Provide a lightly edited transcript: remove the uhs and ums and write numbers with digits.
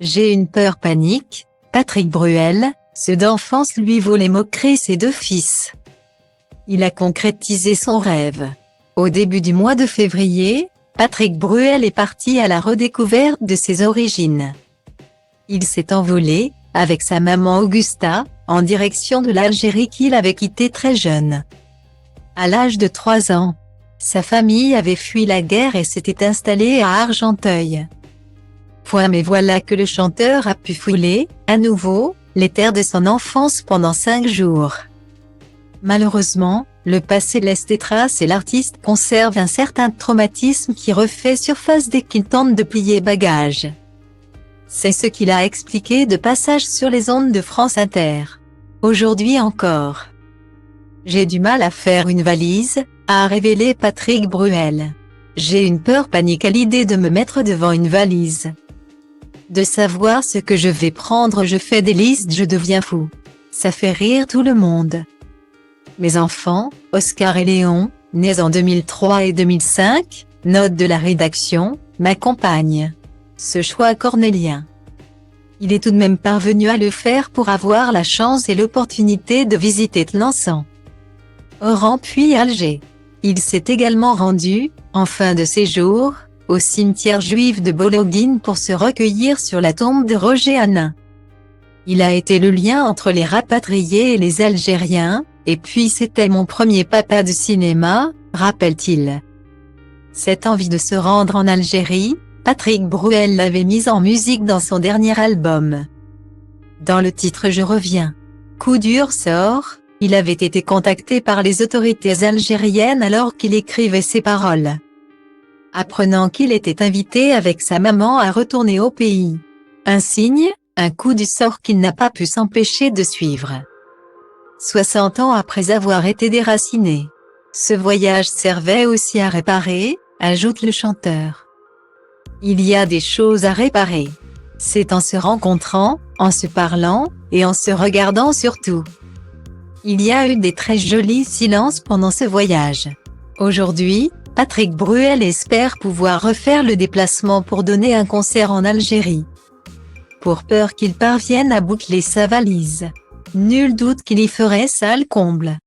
J'ai une peur panique, Patrick Bruel, ceux d'enfance lui vaut les moqueries ses deux fils. Il a concrétisé son rêve. Au début du mois de février, Patrick Bruel est parti à la redécouverte de ses origines. Il s'est envolé, avec sa maman Augusta, en direction de l'Algérie qu'il avait quittée très jeune. À l'âge de 3 ans, sa famille avait fui la guerre et s'était installée à Argenteuil. Mais voilà que le chanteur a pu fouler, à nouveau, les terres de son enfance pendant 5 jours. Malheureusement, le passé laisse des traces et l'artiste conserve un certain traumatisme qui refait surface dès qu'il tente de plier bagages. C'est ce qu'il a expliqué de passage sur les ondes de France Inter. Aujourd'hui encore. J'ai du mal à faire une valise, a révélé Patrick Bruel. J'ai une peur panique à l'idée de me mettre devant une valise. De savoir ce que je vais prendre, je fais des listes, je deviens fou. Ça fait rire tout le monde. Mes enfants, Oscar et Léon, nés en 2003 et 2005, note de la rédaction, m'accompagnent. Ce choix cornélien. Il est tout de même parvenu à le faire pour avoir la chance et l'opportunité de visiter Tlemcen, Oran puis Alger. Il s'est également rendu, en fin de séjour, au cimetière juif de Bologhine pour se recueillir sur la tombe de Roger Hanin. Il a été le lien entre les rapatriés et les Algériens, et puis c'était mon premier papa de cinéma, rappelle-t-il. Cette envie de se rendre en Algérie, Patrick Bruel l'avait mise en musique dans son dernier album. Dans le titre Je reviens. Coup dur sort, il avait été contacté par les autorités algériennes alors qu'il écrivait ces paroles. Apprenant qu'il était invité avec sa maman à retourner au pays. Un signe, un coup du sort qu'il n'a pas pu s'empêcher de suivre. 60 ans après avoir été déraciné. Ce voyage servait aussi à réparer, ajoute le chanteur. Il y a des choses à réparer. C'est en se rencontrant, en se parlant, et en se regardant surtout. Il y a eu des très jolis silences pendant ce voyage. Aujourd'hui, Patrick Bruel espère pouvoir refaire le déplacement pour donner un concert en Algérie. Pour peur qu'il parvienne à boucler sa valise. Nul doute qu'il y ferait salle comble.